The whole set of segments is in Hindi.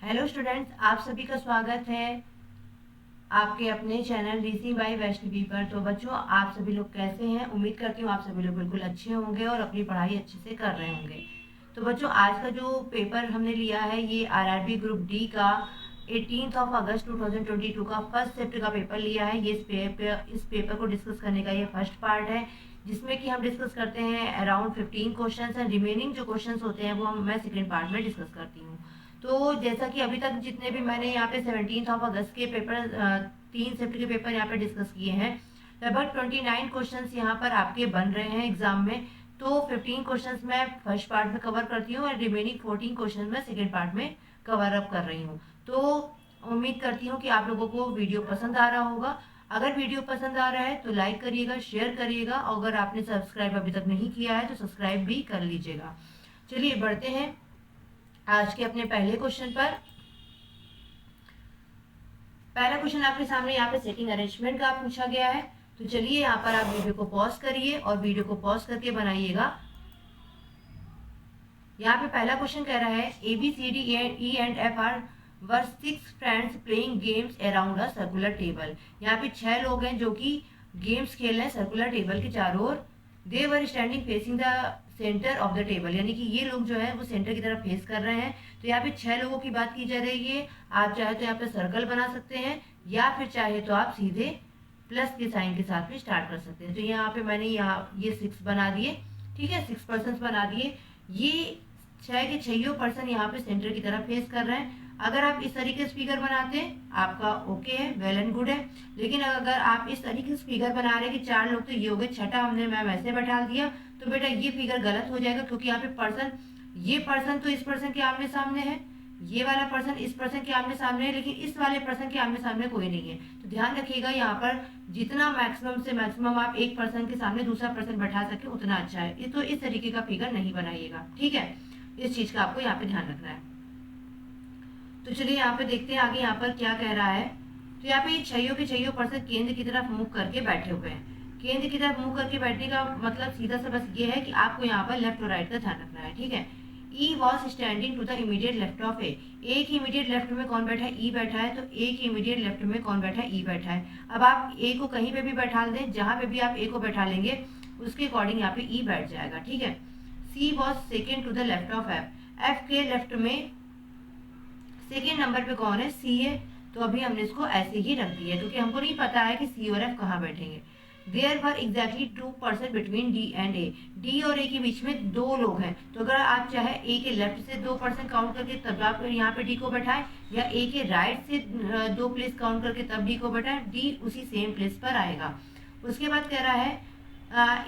हेलो स्टूडेंट्स, आप सभी का स्वागत है आपके अपने चैनल रीसी बाय वैष्णवी पर। तो बच्चों, आप सभी लोग कैसे हैं? उम्मीद करती हूँ आप सभी लोग बिल्कुल अच्छे होंगे और अपनी पढ़ाई अच्छे से कर रहे होंगे। तो बच्चों, आज का जो पेपर हमने लिया है ये आरआरबी ग्रुप डी का 18 अगस्त 2022 का फर्स्ट शिफ्ट का पेपर लिया है। ये इस पेपर को डिस्कस करने का ये फर्स्ट पार्ट है, जिसमें कि हम डिस्कस करते हैं अराउंड 15 क्वेश्चंस एंड रिमेनिंग जो क्वेश्चंस होते हैं वो मैं सेकेंड पार्ट में डिस्कस करती हूँ। तो जैसा कि अभी तक जितने भी मैंने यहाँ पे 17 अगस्त के पेपर 3 शिफ्ट के पेपर यहाँ पे डिस्कस किए हैं, लगभग 29 क्वेश्चंस यहाँ पर आपके बन रहे हैं एग्जाम में। तो 15 क्वेश्चंस मैं फर्स्ट पार्ट में कवर करती हूँ और रिमेनिंग 14 क्वेश्चन मैं सेकेंड पार्ट में कवर अप कर रही हूँ। तो उम्मीद करती हूँ कि आप लोगों को वीडियो पसंद आ रहा होगा। अगर वीडियो पसंद आ रहा है तो लाइक करिएगा, शेयर करिएगा, और अगर आपने सब्सक्राइब अभी तक नहीं किया है तो सब्सक्राइब भी कर लीजिएगा। चलिए बढ़ते हैं आज के अपने पहले क्वेश्चन पर। पहला क्वेश्चन आपके सामने यहाँ पे सेटिंग अरेंजमेंट का पूछा गया है। तो चलिए यहाँ पर आप वीडियो को पॉज करिए और वीडियो को पॉज करके बनाइएगा। यहाँ पे पहला क्वेश्चन कह रहा है ABCD E and F are were 6 friends playing games around a circular table। यहाँ पे 6 लोग हैं जो कि गेम्स खेल रहे हैं सर्कुलर टेबल के चारों ओर। They were standing facing the centre of the table, यानी कि ये लोग जो है वो सेंटर की तरफ फेस कर रहे हैं। तो यहाँ पे 6 लोगों की बात की जा रही है। आप चाहे तो यहाँ पे सर्कल बना सकते हैं या फिर चाहे तो आप सीधे प्लस के साइन के साथ भी स्टार्ट कर सकते हैं। तो यहाँ पे मैंने यहाँ ये 6 बना दिए, ठीक है, 6 पर्सन बना दिए। ये 6 के 6 पर्सन यहाँ पे सेंटर की तरफ फेस कर रहे हैं। अगर आप इस तरीके से फिगर बनाते हैं आपका ओके है, वेल एंड गुड है। लेकिन अगर आप इस तरीके से फिगर बना रहे हैं कि 4 लोग तो ये हो गए, छठा हमने मैम ऐसे बैठा दिया, तो बेटा ये फिगर गलत हो जाएगा, क्योंकि यहाँ पे पर्सन, ये पर्सन तो इस पर्सन के आमने सामने है, ये वाला पर्सन इस पर्सन के आमने सामने है, लेकिन इस वाले पर्सन के आमने सामने कोई नहीं है। तो ध्यान रखिएगा यहाँ पर जितना मैक्सिमम से मैक्सिमम आप एक पर्सन के सामने दूसरा पर्सन बैठा सके उतना अच्छा है। ये तो इस तरीके का फिगर नहीं बनाइएगा, ठीक है। इस चीज का आपको यहाँ पे ध्यान रखना है। तो चलिए यहाँ पे देखते हैं आगे यहाँ पर क्या कह रहा है। तो यहाँ पे ये 6 के 6 पर्सन केंद्र की तरफ मुंह करके बैठे हुए हैं। केंद्र की तरफ मुंह करके बैठने का मतलब सीधा सा बस ये है कि आपको यहाँ पर लेफ्ट और राइट का ध्यान रखना है, ठीक है। E was standing to the immediate left of A के इमीडिएट लेफ्ट में कौन बैठा है? ई बैठा है। तो ए के इमीडिएट लेफ्ट में कौन बैठा है? ई बैठा है। अब आप ए को कहीं पे भी बैठा दें, जहां पे भी आप ए को बैठा लेंगे उसके अकॉर्डिंग यहाँ पे ई बैठ जाएगा, ठीक है। C was second to the left of F के लेफ्ट में सेकेंड नंबर पे कौन है? सी है। तो अभी हमने इसको ऐसे ही रख दिया क्योंकि हमको नहीं पता है कि सी और एफ कहाँ बैठेंगे। There were exactly 2 person between D and A, D और ए के बीच में 2 लोग हैं। तो अगर आप चाहे ए के लेफ्ट से 2 पर्सन काउंट करके तब आप यहाँ पे डी को बैठाएं, या ए के राइट से 2 प्लेस काउंट करके तब डी को बैठाएं, डी उसी सेम प्लेस पर आएगा। उसके बाद कह रहा है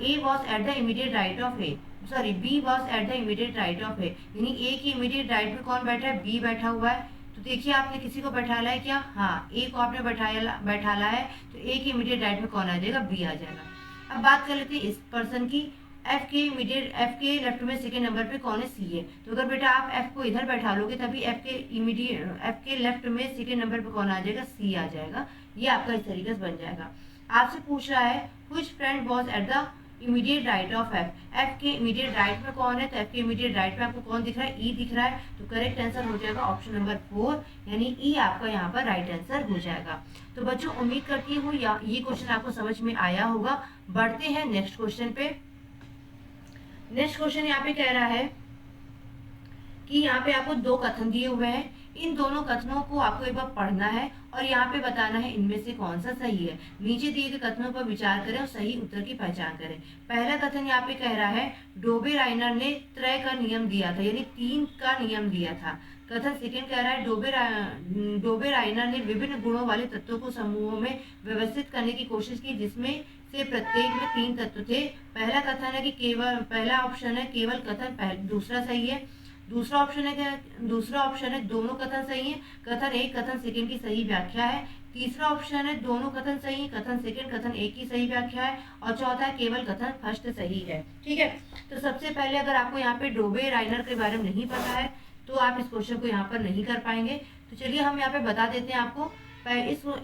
A was at the immediate right of A, sorry B was at the immediate right of A, यानी ए की इमीडिएट राइट में कौन बैठा है? बी बैठा हुआ है। तो देखिए आपने किसी को बैठाला है क्या? हाँ, ए को आपने बैठाला है, तो ए के इमीडिएट राइट में कौन आ जाएगा? बी आ जाएगा। अब बात कर लेते हैं इस पर्सन की। एफ के लेफ्ट में सेकेंड नंबर पे कौन है? सी है। तो अगर बेटा आप एफ को इधर बैठा लोगे तभी एफ के लेफ्ट में सेकेंड नंबर पे कौन आ जाएगा? सी आ जाएगा। ये आपका इस तरीके से बन जाएगा। आपसे पूछ रहा है which friend was eight the immediate right of F, F के इमीडिएट राइट में कौन है? तो एफ के इमीडिएट राइट में आपको कौन दिख रहा है? ई दिख रहा है। तो करेक्ट आंसर हो जाएगा ऑप्शन नंबर 4, यानी ई आपका यहाँ पर राइट आंसर हो जाएगा। तो बच्चों उम्मीद करती हूँ ये क्वेश्चन आपको समझ में आया होगा। बढ़ते हैं नेक्स्ट क्वेश्चन पे। नेक्स्ट क्वेश्चन यहाँ पे कह रहा है कि यहाँ पे आपको 2 कथन दिए हुए हैं। इन दोनों कथनों को आपको एक बार पढ़ना है और यहाँ पे बताना है इनमें से कौन सा सही है। नीचे दिए गए कथनों पर विचार करें और सही उत्तर की पहचान करें। पहला कथन यहाँ पे कह रहा है डोबे राइनर ने त्रय का नियम दिया था, यानी 3 का नियम दिया था। कथन सेकंड कह रहा है डोबे राइनर ने विभिन्न गुणों वाले तत्वों को समूहों में व्यवस्थित करने की कोशिश की, जिसमें से प्रत्येक में 3 तत्व थे। पहला कथन है कि केवल, पहला ऑप्शन है केवल कथन दूसरा सही है। दूसरा ऑप्शन है दोनों कथन सही है। कथन एक कथन सेकंड की सही व्याख्या है। तीसरा ऑप्शन है दोनों कथन सही है, कथन सेकंड कथन एक की सही व्याख्या है। और चौथा है केवल कथन फर्स्ट सही है, ठीक है। तो सबसे पहले अगर आपको यहाँ पे डोबे राइनर के बारे में नहीं पता है तो आप इस क्वेश्चन को यहाँ पर नहीं कर पाएंगे। तो चलिए हम यहाँ पे बता देते हैं आपको।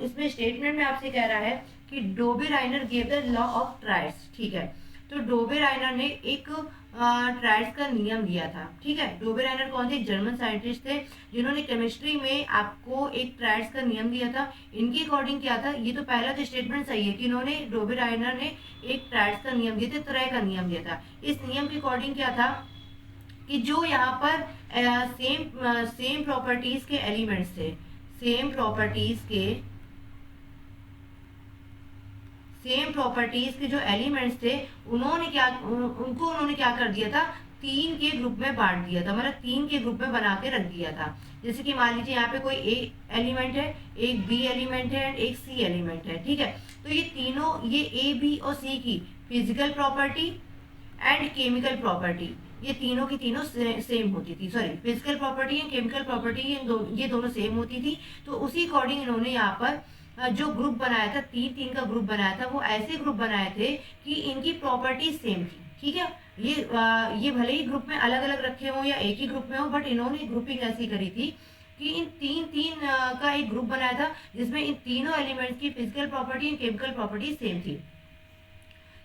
इसमें स्टेटमेंट में आपसे कह रहा है कि Dobereiner gave the law of triads, ठीक है। तो डोबे राइनर ने एक ट्राइड्स का नियम दिया था। ठीक है, डोबेराइनर कौन थे? जर्मन साइंटिस्ट थे जिन्होंने केमिस्ट्री में आपको एक ट्राइड्स का नियम दिया था। इनके अकॉर्डिंग क्या था, ये तो पहला तो स्टेटमेंट सही है कि इन्होंने डोबेराइनर ने एक ट्राइड्स का नियम दिया था, त्रय का नियम दिया था। इस नियम के अकॉर्डिंग क्या था कि जो यहाँ पर सेम प्रॉपर्टीज के एलिमेंट्स थे, सेम प्रॉपर्टीज के जो एलिमेंट्स थे, उन्होंने क्या कर दिया था, तीन के ग्रुप में बांट दिया था, मतलब तीन के ग्रुप में बना के रख दिया था। जैसे कि मान लीजिए यहाँ पे कोई ए एलिमेंट है, एक बी एलिमेंट है एंड एक सी एलिमेंट है। ठीक है, तो ये तीनों, ये ए बी और सी की physical property and chemical property, ये तीनों की तीनों सेम होती थी। Sorry, physical property and chemical property ये दोनों सेम होती थी। तो उसी अकॉर्डिंग इन्होंने यहाँ पर जो ग्रुप बनाया था, तीन तीन का ग्रुप बनाया था, वो ऐसे ग्रुप बनाए थे कि इनकी प्रॉपर्टी सेम थी। ठीक है, ये भले ही ग्रुप में अलग अलग रखे हों या एक ही ग्रुप में हो, बट इन्होंने ग्रुपिंग ऐसी करी थी कि इन तीन तीन का एक ग्रुप बनाया था जिसमें इन तीनों एलिमेंट्स की physical property and chemical property same थी।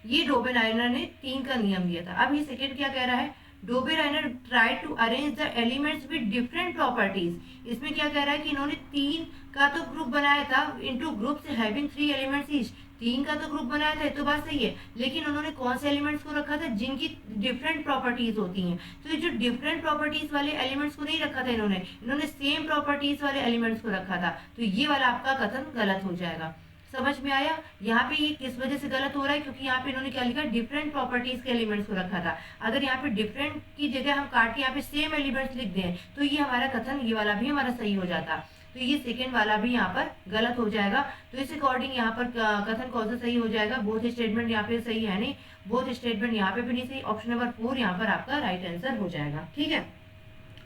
ये डोबेराइनर ने तीन का नियम दिया था। अब ये सेकेंड क्या कह रहा है, Dobereiner try to arrange the elements with different properties. इसमें क्या कह रहा है कि इन्होंने तीन का तो ग्रुप बनाया था into groups having three elements each, तीन का तो ग्रुप बनाया था, तो बात सही है, लेकिन उन्होंने कौन से एलिमेंट्स को रखा था, जिनकी डिफरेंट प्रॉपर्टीज होती हैं। तो ये जो डिफरेंट प्रॉपर्टीज वाले एलिमेंट्स को नहीं रखा था इन्होंने सेम प्रॉपर्टीज वाले एलिमेंट्स को रखा था। तो ये वाला आपका कथन गलत हो जाएगा। समझ में आया? यहाँ पे ये किस वजह से गलत हो रहा है, क्योंकि यहाँ पे इन्होंने क्या लिखा, डिफरेंट प्रॉपर्टीज के एलिमेंट्स को रखा था। अगर यहाँ पे डिफरेंट की जगह हम काट के यहाँ पे सेम एलिमेंट्स लिख दें तो ये हमारा कथन, ये वाला भी हमारा सही हो जाता। तो ये सेकेंड वाला भी यहाँ पर गलत हो जाएगा। तो इस अकॉर्डिंग यहाँ पर कथन कौन सा सही हो जाएगा, बोथ स्टेटमेंट यहाँ पे सही है नहीं, बोथ स्टेटमेंट यहाँ पे भी नहीं सही। ऑप्शन नंबर 4 यहाँ पर आपका राइट आंसर हो जाएगा। ठीक है,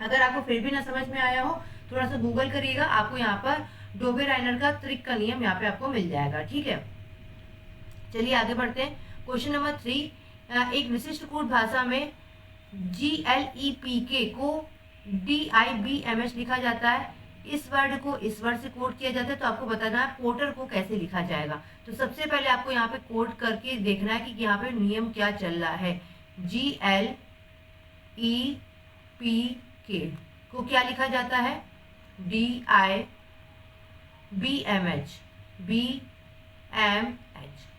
अगर आपको फिर भी ना समझ में आया हो, थोड़ा सा गूगल करिएगा, आपको यहाँ पर डोबेराइनर का त्रिक का नियम यहाँ पे आपको मिल जाएगा। ठीक है, चलिए आगे बढ़ते हैं। क्वेश्चन नंबर 3, एक विशिष्ट कोड भाषा में GLEPK को DIBMH लिखा जाता है। इस वर्ड को इस वर्ड से कोड किया जाता है, तो आपको बताना है पोर्टर को कैसे लिखा जाएगा। तो सबसे पहले आपको यहाँ पे कोड करके देखना है कि यहाँ पे नियम क्या चल रहा है। GLEPK को क्या लिखा जाता है, DIBMH,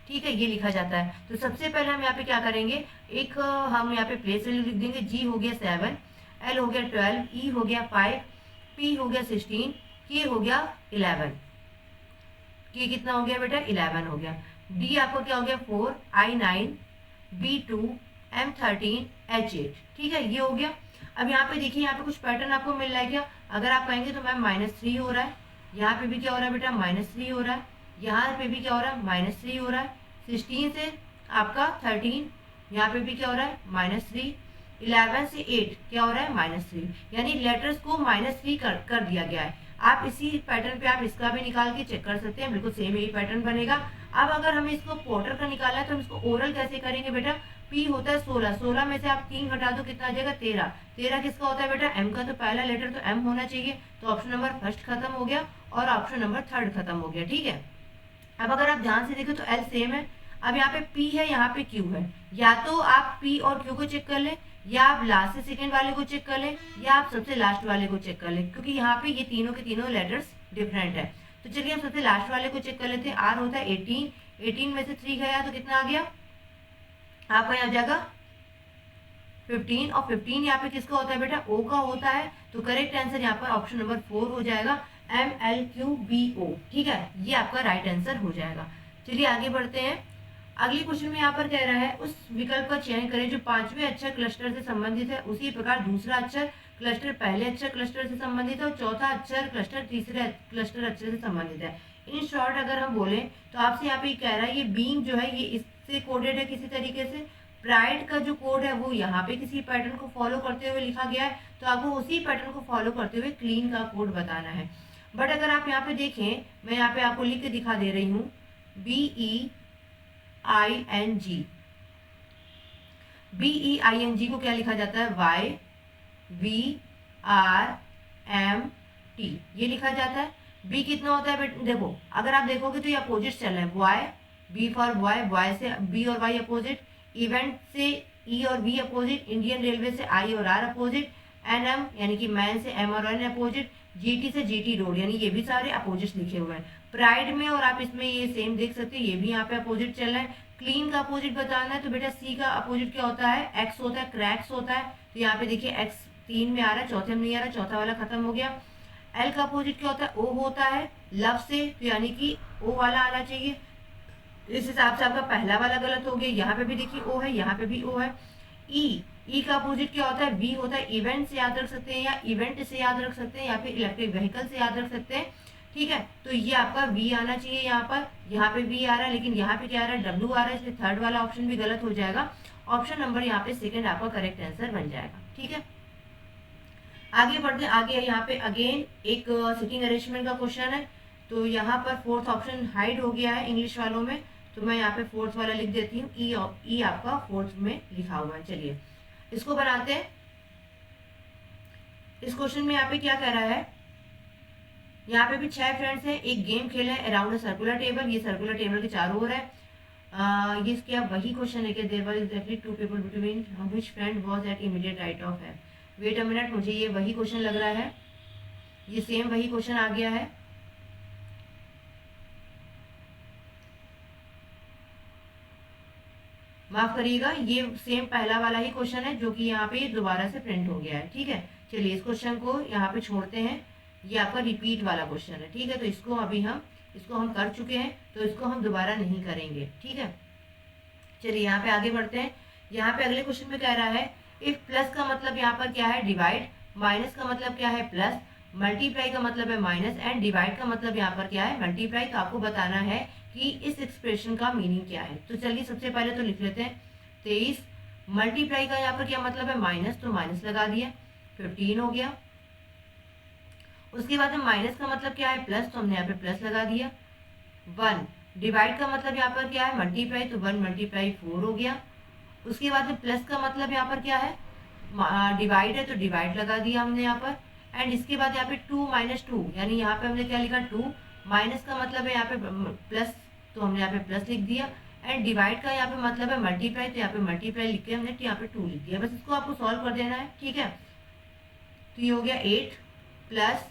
ठीक है, ये लिखा जाता है। तो सबसे पहले हम यहाँ पे क्या करेंगे, एक हम यहाँ पे प्लेस वैल्यू लिख देंगे। G हो गया 7, L हो गया 12, E हो गया 5, P हो गया 16, K हो गया 11। K कितना हो गया बेटा, 11 हो गया। D आपको क्या हो गया 4, I 9, B 2, M 13, H 8। ठीक है, ये हो गया। अब यहाँ पे देखिए, यहाँ पे कुछ पैटर्न आपको मिल रहा है क्या? अगर आप कहेंगे तो मैम -3 हो रहा है, यहाँ पे भी क्या हो रहा है बेटा, -3 हो रहा है, यहाँ पे भी क्या हो रहा है, -3 हो रहा है। 16 से आपका 13, यहाँ पे भी क्या हो रहा है, -3। 11 से 8 क्या हो रहा है, -3, यानी लेटर्स को -3 कर दिया गया है। आप इसी पैटर्न पे आप इसका भी निकाल के चेक कर सकते हैं, बिल्कुल सेम यही पैटर्न बनेगा। अब अगर हमें इसको पोर्टर का निकालना है तो हम इसको ओरल कैसे करेंगे बेटा, P होता है 16, 16 में से आप 3 घटा दो, कितना आ जाएगा 13, 13 किसका होता है बेटा, M का। तो पहला लेटर तो M होना चाहिए, तो ऑप्शन नंबर फर्स्ट खत्म हो गया और ऑप्शन नंबर थर्ड खत्म हो गया। ठीक है, अब अगर आप ध्यान से देखें तो L सेम है। अब यहाँ पे P है, यहाँ पे Q है, या तो आप P और Q को चेक कर लें, या आप लास्ट से सेकेंड वाले को चेक कर लें, या आप सबसे लास्ट वाले को चेक कर लें, क्योंकि यहाँ पे ये तीनों के तीनों लेटर्स डिफरेंट है। तो चलिए हम सबसे लास्ट वाले को चेक कर लेते हैं। R होता है 18, 18 में से 3 गया तो कितना आ गया आपका, यहाँ जाएगा 15, और 15 यहाँ पे किसका होता है बेटा, O का होता है। तो करेक्ट आंसर यहाँ पर ऑप्शन नंबर 4 हो जाएगा, MLQBO। ठीक है, ये आपका राइट आंसर हो जाएगा। चलिए आगे बढ़ते हैं। अगली क्वेश्चन में यहाँ पर कह रहा है उस विकल्प का चयन करें जो पांचवें अक्षर क्लस्टर से संबंधित है, उसी प्रकार दूसरा अक्षर क्लस्टर पहले अक्षर क्लस्टर से संबंधित है और चौथा अक्षर क्लस्टर तीसरे क्लस्टर अक्षर से संबंधित है। इन शॉर्ट अगर हम बोले तो आपसे यहाँ पे कह रहा है ये बीइंग जो है ये इससे कोडेड है किसी तरीके से, प्राइड का जो कोड है वो यहाँ पे किसी पैटर्न को फॉलो करते हुए लिखा गया है, तो आपको उसी पैटर्न को फॉलो करते हुए क्लीन का कोड बताना है। बट अगर आप यहाँ पे देखें, मैं यहाँ पे आपको लिख के दिखा दे रही हूँ, BEING को क्या लिखा जाता है, YVRMT, ये लिखा जाता है। B कितना होता है बेटा, देखो अगर आप देखोगे तो ये अपोजिट चल रहा है, Y, B for boy, boy से B और Y अपोजिट, इवेंट से ई और वी अपोजिट, इंडियन रेलवे से आई और आर अपोजिट, एन एम यानी कि मैन से एम और एन अपोजिट, जीटी से जीटी रोड यानी ये भी सारे अपोजिट लिखे हुए हैं। प्राइड में और आप इसमें ये सेम देख सकते हैं, ये भी यहाँ पे अपोजिट चल रहा है। क्लीन का अपोजिट बताना है तो बेटा सी का अपोजिट क्या होता है, एक्स होता है, क्रैक्स होता है। तो यहाँ पे देखिए एक्स 3 में आ रहा है, चौथे में नहीं आ रहा, चौथा वाला खत्म हो गया। एल का अपोजिट क्या होता है, ओ होता है लव से, तो यानी कि ओ वाला आना चाहिए। इस हिसाब से आपका पहला वाला गलत हो गया। यहाँ पे भी देखिए ओ है, यहाँ पे भी ओ है। ई का अपोजिट क्या होता है, वी होता है। इवेंट से याद रख सकते हैं या इवेंट से याद रख सकते हैं या फिर इलेक्ट्रिक व्हीकल से याद रख सकते हैं, ठीक है। तो ये आपका वी आना चाहिए यहाँ पर, यहाँ पे वी आ रहा है लेकिन यहाँ पे क्या आ रहा है, डब्ल्यू आ रहा है, इसलिए थर्ड वाला ऑप्शन भी गलत हो जाएगा। ऑप्शन नंबर यहाँ पे सेकंड आपका करेक्ट आंसर बन जाएगा, ठीक है। आगे बढ़ते हैं, आगे यहाँ पे अगेन एक सिटिंग अरेंजमेंट का क्वेश्चन है। तो यहाँ पर फोर्थ ऑप्शन हाइड हो गया है इंग्लिश वालों में, तो मैं यहाँ पे फोर्थ वाला लिख देती हूँ, ई आपका फोर्थ में लिखा हुआ है। चलिए इसको बनाते हैं। इस क्वेश्चन में यहाँ पे क्या कह रहा है, यहाँ पे भी 6 फ्रेंड्स हैं, एक गेम खेले अराउंड अ सर्कुलर टेबल। ये सर्कुलर टेबल के चारों ओर है। ये इसके अब वही क्वेश्चन है कि there was exactly 2 people between which friend was at immediate right of है। वेट अ मिनट, मुझे ये वही क्वेश्चन लग रहा है, ये सेम वही क्वेश्चन आ गया है। माफ करिएगा, ये सेम पहला वाला ही क्वेश्चन है जो कि यहाँ पे दोबारा से प्रिंट हो गया है, ठीक है। चलिए इस क्वेश्चन को यहाँ पे छोड़ते हैं, ये आपका रिपीट वाला क्वेश्चन है, ठीक है। तो इसको हम कर चुके हैं, तो इसको हम दोबारा नहीं करेंगे, ठीक है। चलिए यहाँ पे आगे बढ़ते हैं। यहाँ पे अगले क्वेश्चन में कह रहा है इफ प्लस का मतलब यहाँ पर क्या है, डिवाइड, माइनस का मतलब क्या है, प्लस, मल्टीप्लाई का मतलब है माइनस, एंड डिवाइड का मतलब यहाँ पर क्या है, मल्टीप्लाई। तो आपको बताना है कि इस एक्सप्रेशन का मीनिंग क्या है। तो चलिए सबसे पहले तो लिख लेते हैं 23, मल्टीप्लाई का यहाँ पर क्या मतलब है, माइनस, तो माइनस लगा दिया, 15 हो गया। उसके बाद में माइनस का मतलब क्या है, प्लस, तो हमने यहाँ पे प्लस लगा दिया। 1, डिवाइड का मतलब यहाँ पर क्या है, मल्टीप्लाई, तो 1 मल्टीप्लाई 4 हो गया। उसके बाद में प्लस का मतलब यहाँ पर क्या है, डिवाइड है, तो डिवाइड लगा दिया हमने यहाँ पर। एंड इसके बाद यहाँ पे 2 माइनस 2 यानी यहाँ पे हमने क्या लिखा, 2, माइनस का मतलब है यहाँ पे प्लस, तो हमने यहाँ पे प्लस लिख दिया। एंड डिवाइड का यहाँ पे मतलब है मल्टीप्लाई, तो यहाँ पे मल्टीप्लाई लिख के हमने यहाँ पे 2 लिख दिया। बस इसको आपको सॉल्व कर देना है, ठीक है। तो ये हो गया 8 प्लस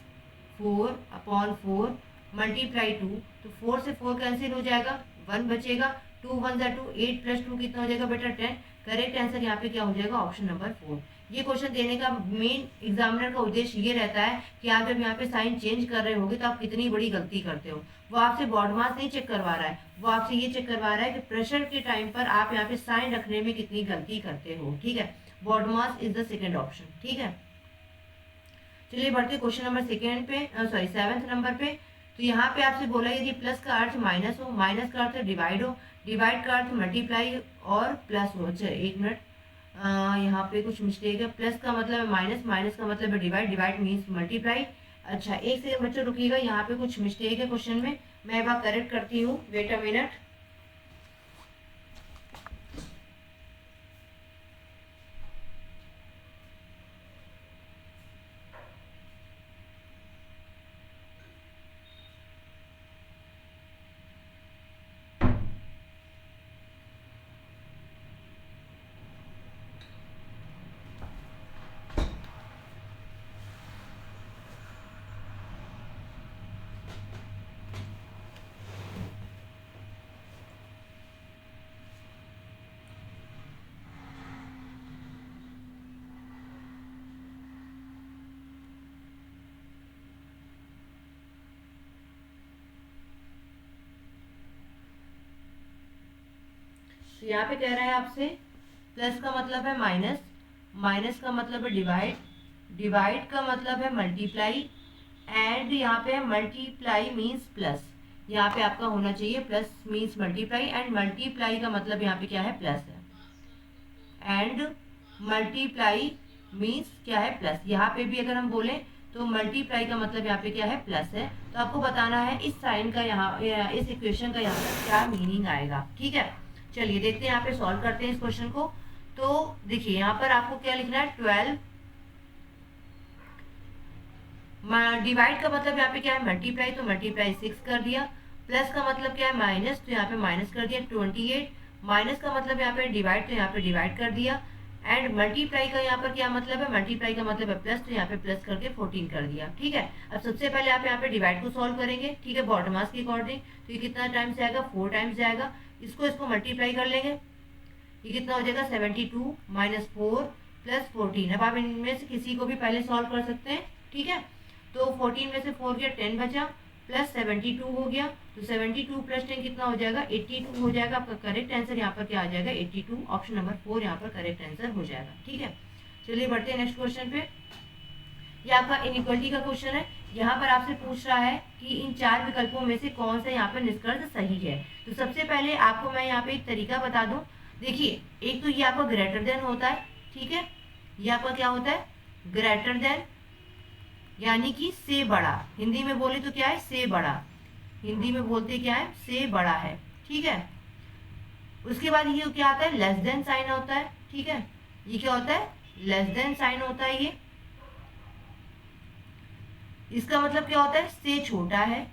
4/4 मल्टीप्लाई 2, तो 4 से 4 कैंसिल हो जाएगा, 1 बचेगा, 2 1 2, 8 प्लस 2 कितना हो जाएगा बेटा, 10। करेक्ट आंसर यहाँ पे क्या हो जाएगा, ऑप्शन नंबर 4। ये क्वेश्चन देने का मेन एग्जामिनर का उद्देश्य ये रहता है कि आप जब यहाँ पे साइन चेंज कर रहे होगे तो आप कितनी बड़ी गलती करते हो। वो आपसे बॉड मास नहीं चेक करवा रहा है, वो आपसे ये चेक करवा रहा है कि प्रेशर के टाइम पर आप यहाँ पे साइन रखने में कितनी गलती करते हो, ठीक है। BODMAS is the second option, ठीक है। चलिए बढ़ते क्वेश्चन नंबर सेकेंड पे, सॉरी 7th नंबर पे। तो यहाँ पे आपसे बोला यदि प्लस का अर्थ माइनस हो, माइनस का अर्थ डिवाइड हो, डिवाइड का अर्थ मल्टीप्लाई और प्लस हो। अच्छा एक मिनट, यहाँ पे कुछ मिस्टेक है, प्लस का मतलब है माइनस, माइनस का मतलब है डिवाइड, डिवाइड मीन्स मल्टीप्लाई। अच्छा एक सेकंड बच्चों रुकिएगा, यहाँ पे कुछ मिस्टेक है क्वेश्चन में, मैं एक बार करेक्ट करती हूँ, वेट अ मिनट। तो यहाँ पे कह रहा है आपसे प्लस का मतलब है माइनस, माइनस का मतलब है डिवाइड, डिवाइड का मतलब है मल्टीप्लाई, एंड यहाँ पे मल्टीप्लाई मीन्स प्लस। यहाँ पे आपका होना चाहिए plus means multiply, and multiply का मतलब यहाँ पे क्या है, प्लस है। एंड मल्टीप्लाई मीन्स क्या है, प्लस। यहाँ पे भी अगर हम बोले तो मल्टीप्लाई का मतलब यहाँ पे क्या है, प्लस है। तो आपको बताना है इस साइन का यहाँ, इस इक्वेशन का यहाँ पर क्या मीनिंग आएगा, ठीक है। चलिए देखते हैं, यहाँ पे सॉल्व करते हैं इस क्वेश्चन को। तो देखिए यहाँ पर आपको क्या लिखना है, 12, डिवाइड का मतलब यहाँ पे क्या है, मल्टीप्लाई, तो मल्टीप्लाई 6 कर दिया। प्लस का मतलब क्या है, माइनस, तो यहाँ पे माइनस कर दिया 28, माइनस का मतलब यहाँ पे डिवाइड, तो यहाँ पे डिवाइड कर दिया। एंड मल्टीप्लाई का यहाँ पर क्या मतलब है, मल्टीप्लाई का मतलब है प्लस, तो यहाँ पे प्लस करके 14 कर दिया। ठीक है, अब सबसे पहले आप यहाँ पे डिवाइड को सॉल्व करेंगे। ठीक है, बॉटम मास के अकॉर्डिंग, तो ये कितना टाइम्स जाएगा, 4 टाइम्स जाएगा। इसको मल्टीप्लाई कर लेंगे, ये कितना हो जाएगा 72 माइनस 4 प्लस 14। अब आप इनमें से किसी को भी पहले सॉल्व कर सकते हैं। ठीक है, तो 14 में से 4 गया, 10 बचा, प्लस 72 हो गया, तो 72 प्लस 10 कितना हो जाएगा, 82 हो जाएगा। आपका करेक्ट आंसर यहाँ पर क्या आ जाएगा, 82। ऑप्शन नंबर 4 यहाँ पर करेक्ट आंसर हो जाएगा। ठीक है, चलिए बढ़ते हैं नेक्स्ट क्वेश्चन पे। ये आपका इनइक्वालिटी का क्वेश्चन है। यहाँ पर आपसे पूछ रहा है कि इन 4 विकल्पों में से कौन सा यहाँ पर निष्कर्ष सही है। तो सबसे पहले आपको मैं यहाँ पे एक तरीका बता दूं। देखिए, एक तो ये आपका ग्रेटर देन होता है। ठीक है, ये आपका क्या होता है, ग्रेटर देन, यानी कि से बड़ा। हिंदी में बोले तो क्या है, से बड़ा। हिंदी में बोलते क्या है, से बड़ा है। ठीक है, उसके बाद ये क्या आता है, लेस देन साइन होता है। ठीक है, ये क्या होता है, लेस देन साइन होता है। ये इसका मतलब क्या होता है, से छोटा है।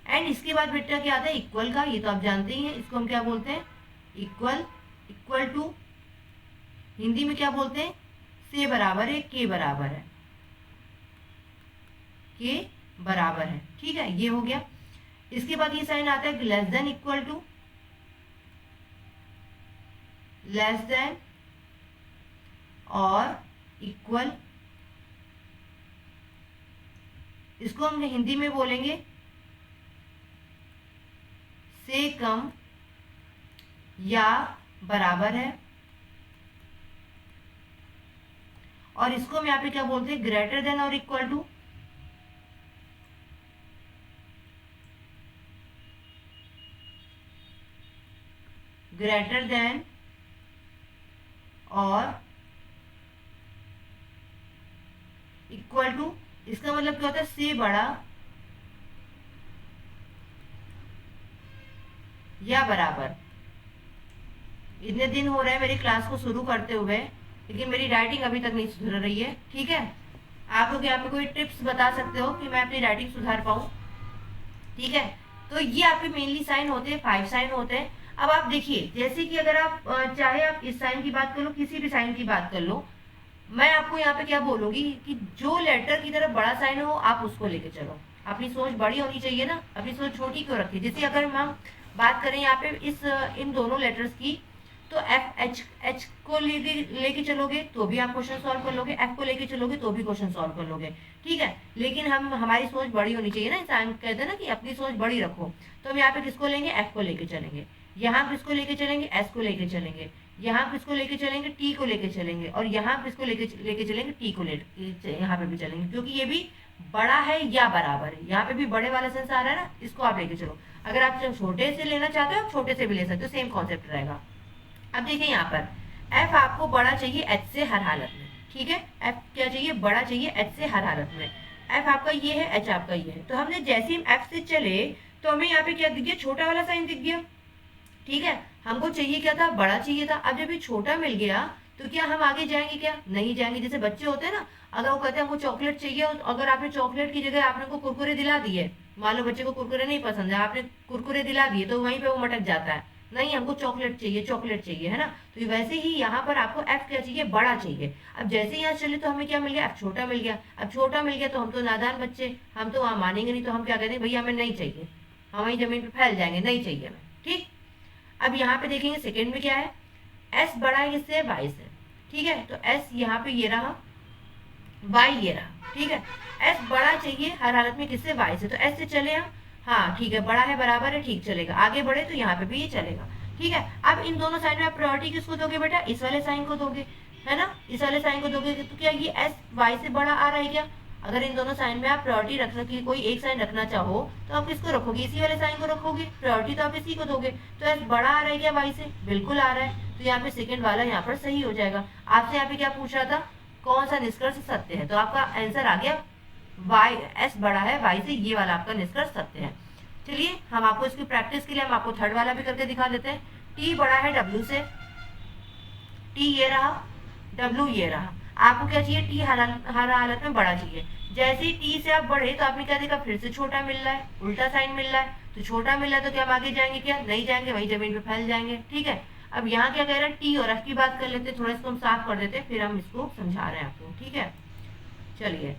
एंड इसके बाद बेटा क्या आता है, इक्वल का। ये तो आप जानते ही हैं, इसको हम क्या बोलते हैं, इक्वल। इक्वल टू हिंदी में क्या बोलते हैं, से बराबर है, के बराबर है, के बराबर है। ठीक है, ये हो गया। इसके बाद ये साइन आता है less than equal to, less than और इक्वल। इसको हम हिंदी में बोलेंगे से कम या बराबर है। और इसको हम यहाँ पे क्या बोलते हैं, ग्रेटर देन और इक्वल टू। ग्रेटर देन और इक्वल टू, इसका मतलब क्या होता है, से बड़ा या बराबर। इतने दिन हो रहे हैं मेरी क्लास को शुरू करते हुए, लेकिन मेरी राइटिंग अभी तक नहीं सुधर रही है। ठीक है, आप लोग यहाँ पे कोई टिप्स बता सकते हो कि मैं अपनी राइटिंग सुधार पाऊँ। ठीक है, तो ये आपके मेनली साइन होते हैं, 5 साइन होते हैं। अब आप देखिए, जैसे कि अगर आप चाहे आप इस साइन की बात कर लो, किसी भी साइन की बात कर लो, मैं आपको यहाँ पे क्या बोलूंगी कि जो लेटर की तरफ बड़ा साइन हो आप उसको लेके चलो। अपनी सोच बड़ी होनी चाहिए ना, अपनी सोच छोटी क्यों रखी। जैसे अगर हम बात करें यहाँ पे इन दोनों लेटर्स की, तो एच को लेके चलोगे तो भी आप क्वेश्चन सॉल्व कर लोगे, एफ को लेके चलोगे तो भी क्वेश्चन सॉल्व कर लोगे। ठीक है, लेकिन हमारी सोच बड़ी होनी चाहिए ना। इंसान कहते हैं ना कि अपनी सोच बड़ी रखो। तो हम यहाँ पे किसको लेंगे, एफ को लेके चलेंगे। यहाँ किसको लेके चलेंगे, एस को लेके चलेंगे। यहाँ किसको लेके चलेंगे, टी को लेके चलेंगे। और यहाँ किसको लेके चलेंगे, टी को यहाँ पे भी चलेंगे, क्योंकि ये भी बड़ा है या बराबर है। यहाँ पे भी बड़े वाला सेंस आ रहा है ना, इसको आप लेके चलो। अगर आप छोटे से लेना चाहते हो आप छोटे से भी ले सकते हो, सेम कॉन्सेप्ट रहेगा। अब देखिए यहाँ पर एफ आपको बड़ा चाहिए एच से हर हालत में। ठीक है, एफ क्या चाहिए, बड़ा चाहिए एच से हर हालत में। एफ आपका ये है, एच आपका ये है। तो हमने जैसे ही एफ से चले तो हमें यहाँ पे क्या दिख गया, छोटा वाला साइन दिख गया। ठीक है, हमको चाहिए क्या था, बड़ा चाहिए था। अब जब ये छोटा मिल गया तो क्या हम आगे जाएंगे, क्या नहीं जाएंगे। जैसे बच्चे होते हैं ना, अगर वो कहते हैं हमको चॉकलेट चाहिए, और अगर आपने चॉकलेट की जगह आपने को कुरकुरे दिला दिए, मान लो बच्चे को कुरकुरे नहीं पसंद है, आपने कुरकुरे दिला दिए, तो वहीं पे वो मटक जाता है, नहीं हमको चॉकलेट चाहिए, चॉकलेट चाहिए, है ना। तो वैसे ही यहाँ पर आपको एफ क्या चाहिए, बड़ा चाहिए। अब जैसे यहाँ चले तो हमें क्या मिल गया, एफ छोटा मिल गया। अब छोटा मिल गया तो हम तो नादान बच्चे, हम तो वहाँ मानेंगे नहीं। तो हम क्या कहते हैं, भैया हमें नहीं चाहिए, हम वहीं जमीन पे फैल जाएंगे, नहीं चाहिए हमें। ठीक, अब यहाँ पे देखेंगे सेकेंड में क्या है, एस बड़ा है इससे, वाई से। ठीक है, तो एस यहाँ पे ये रहा, वाई ये रहा। ठीक है, एस बड़ा चाहिए हर हालत में किससे, वाई से। तो एस से चले हम, हाँ ठीक है, बड़ा है बराबर है, ठीक चलेगा। आगे बढ़े तो यहाँ पे भी ये चलेगा। ठीक है, अब इन दोनों साइन में आप प्रायोरिटी किसको दोगे बेटा, इस वाले साइन को दोगे, है ना। इस वाले साइन को दोगे तो क्या ये एस वाई से बड़ा आ रहा है क्या। अगर इन दोनों साइन में आप प्रायोरिटी रखने की कोई एक साइन रखना चाहो तो आप किसको रखोगे, इसी वाले साइन को रखोगे। प्रायोरिटी तो आप इसी को दोगे। तो एस बड़ा आ रहा है क्या वाई से, बिल्कुल आ रहा है। तो यहाँ पे सेकंड वाला यहाँ पर सही हो जाएगा। आपसे यहाँ पे क्या पूछ रहा था, कौन सा निष्कर्ष सत्य है, तो आपका आंसर आ गया वाई, एस बड़ा है वाई से, ये वाला आपका निष्कर्ष सत्य है। चलिए हम आपको इसकी प्रैक्टिस के लिए हम आपको थर्ड वाला भी करके दिखा देते हैं। टी बड़ा है डब्ल्यू से, टी ये रहा, डब्ल्यू ये रहा। आपको क्या चाहिए, टी हर हालत में बड़ा चाहिए। जैसे ही टी से आप बढ़े तो आपने क्या देखा, फिर से छोटा मिल रहा है, उल्टा साइन मिल रहा है। तो छोटा मिला तो क्या हम आगे जाएंगे, क्या नहीं जाएंगे, वही जमीन पे फैल जाएंगे। ठीक है, अब यहाँ क्या कह रहा है, टी और एफ की बात कर लेते हैं, थोड़ा इसको हम साफ कर देते हैं, फिर हम इसको समझा रहे हैं आपको। ठीक है, चलिए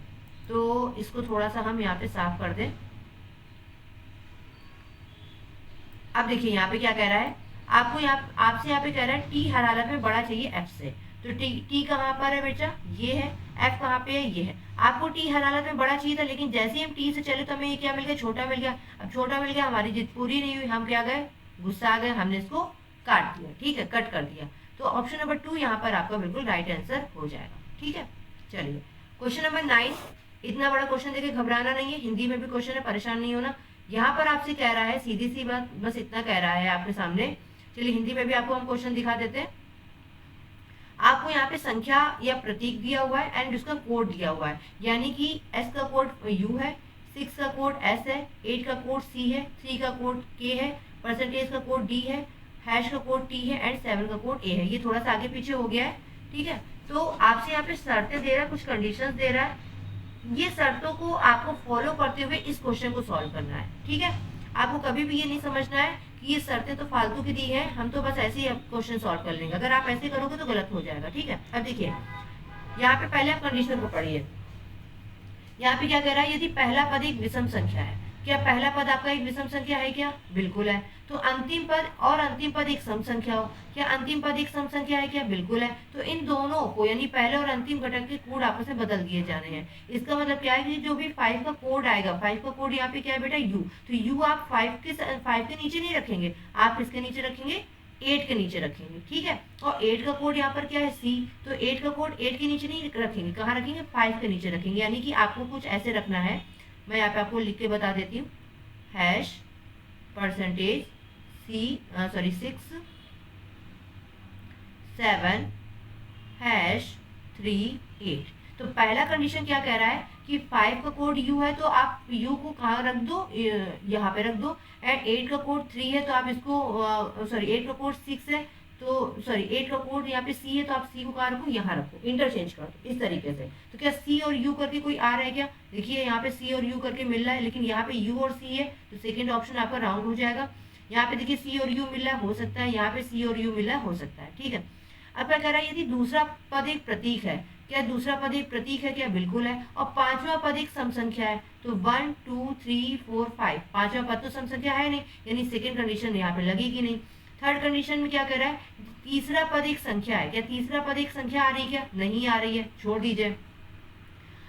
तो इसको थोड़ा सा हम यहाँ पे साफ कर दें। अब देखिए यहाँ पे क्या कह रहा है, आपको आपसे यहाँ पे कह रहा है टी हर हालत में बड़ा चाहिए एफ से। तो टी कहाँ पर है बेटा, ये है। एफ कहाँ पे है, ये है। आपको टी हर हालत में बड़ा चाहिए था, लेकिन जैसे ही हम टी से चले तो हमें ये क्या मिल गया, छोटा मिल गया। अब छोटा मिल गया, हमारी जिद पूरी नहीं हुई, हम क्या गए, गुस्सा आ गए, हमने इसको काट दिया। ठीक है, कट कर दिया। तो ऑप्शन नंबर 2 यहाँ पर आपका बिल्कुल राइट आंसर हो जाएगा। ठीक है, चलिए क्वेश्चन नंबर 9। इतना बड़ा क्वेश्चन देखे घबराना नहीं है, हिंदी में भी क्वेश्चन है, परेशान नहीं होना। यहाँ पर आपसे कह रहा है, सीधी सी बात, बस इतना कह रहा है आपके सामने। चलिए हिंदी में भी आपको हम क्वेश्चन दिखा देते हैं। आपको यहाँ पे संख्या या प्रतीक दिया हुआ है एंड उसका कोड दिया हुआ है, यानी कि एस का कोड यू है, 6 का कोड एस है, 8 का कोड सी है, 3 का कोड के है, परसेंटेज का कोड डी है, हैश का कोड टी है एंड 7 का कोड ए है। ये थोड़ा सा आगे पीछे हो गया है। ठीक है, तो आपसे यहाँ पे शर्तें दे रहा है, कुछ कंडीशंस दे रहा है। ये शर्तों को आपको फॉलो करते हुए इस क्वेश्चन को सॉल्व करना है। ठीक है, आपको कभी भी ये नहीं समझना है कि ये शर्तें तो फालतू की दी है, हम तो बस ऐसे ही क्वेश्चन सॉल्व कर लेंगे। अगर आप ऐसे करोगे तो गलत हो जाएगा। ठीक है, अब देखिए यहाँ पे पहले आप कंडीशन को पढ़िए। यहाँ पे क्या कह रहा है, यदि पहला पद एक विषम संख्या है। क्या पहला पद आपका एक विषम संख्या है क्या, बिल्कुल है। तो अंतिम पद और अंतिम पद एक सम संख्या हो, क्या अंतिम पद एक सम संख्या है क्या, बिल्कुल है। तो इन दोनों को यानी पहले और अंतिम घटक के कोड आपस में बदल दिए जाने हैं। इसका मतलब क्या है कि जो भी 5 का कोड आएगा, 5 का कोड यहाँ पे क्या है बेटा, यू। तो यू आप 5 के नीचे नहीं रखेंगे, आप किसके नीचे रखेंगे, 8 के नीचे रखेंगे। ठीक है, और 8 का कोड यहाँ पर क्या है, सी। तो 8 का कोड 8 के नीचे नहीं रखेंगे, कहाँ रखेंगे, 5 के नीचे रखेंगे। यानी कि आपको कुछ ऐसे रखना है, मैं यहाँ पे आपको लिख के बता देती हूँ। हैश परसेंटेज सी 6 7 हैश 3 8। तो पहला कंडीशन क्या कह रहा है कि 5 का कोड यू है, तो आप यू को कहाँ रख दो, यहाँ पे रख दो। एंड 8 का कोड 3 है, तो आप इसको 8 का कोड 6 है, तो 8 का कोड यहाँ पे सी है, तो आप सी को कहाँ रखो, यहाँ रखो, इंटरचेंज कर दो इस तरीके से। तो क्या सी और यू करके कोई आ रहा है क्या, देखिए यहाँ पे सी और यू करके मिल रहा है, लेकिन यहाँ पे यू और सी है, तो सेकंड ऑप्शन आपका राउंड हो जाएगा। यहाँ पे देखिए सी और यू मिल रहा है, हो सकता है यहाँ पे सी और यू मिल रहा है, हो सकता है। ठीक है, अब क्या कह रहा है, यदि दूसरा पद एक प्रतीक है, क्या दूसरा पद एक प्रतीक है क्या, बिल्कुल है। और पांचवा पद एक सम संख्या है, तो 1 2 3 4 5, पांचवा पद तो सम संख्या है नहीं, यानी सेकंड कंडीशन यहाँ पे लगेगी नहीं। थर्ड कंडीशन में क्या कह रहा है, तीसरा पद एक संख्या है, क्या तीसरा पद एक संख्या आ रही है क्या, नहीं आ रही है, छोड़ दीजिए।